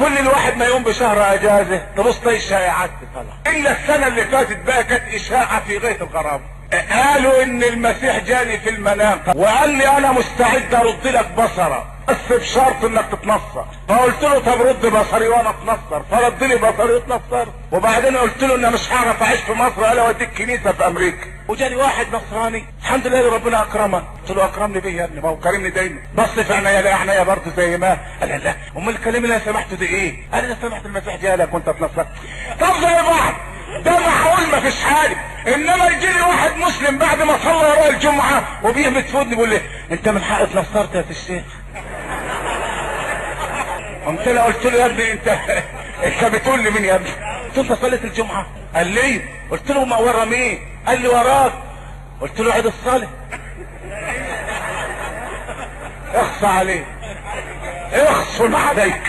كل الواحد ما يقوم بشهر اجازه تبص تلاقي الشائعات طلع. الا السنه اللي فاتت بقى كانت اشاعه في غايه الغرابه. قالوا ان المسيح جاني في المنام وقال لي انا مستعد ارد لك بصرك بس بشرط انك تتنصر. فقلت له طب رد بصري وانا اتنصر، فرد لي بصري واتنصر. وبعدين قلت له ان مش هعرف اعيش في مصر، قال اوديك كنيسه في امريكا. وجاني واحد نصراني الحمد لله ربنا اكرمه. قلت له اكرمني بيه يا ابني، ما هو كرمني دايما. بص في عينيا لا عينيا برضه زي ما قال لا امال الكلام اللي انا سمعته ده ايه؟ قال انا سمعت المسيح جالك وانت اتنصرت. طب زي بعض ده معقول ما فيش حاجه. انما يجي لي واحد مسلم بعد ما صلى وراء الجمعه وبيهبط في ودني بيقول لي انت من حق اتنصرت يا الشيخ. قلت له يا ابني انت بتقول لي مين يا ابني؟ قلت له انت صليت الجمعه؟ قال لي. قلت له ما ورا مين؟ قال لي وراك. قلت له عيد الصلاه. اخصى عليك اخصم عليك.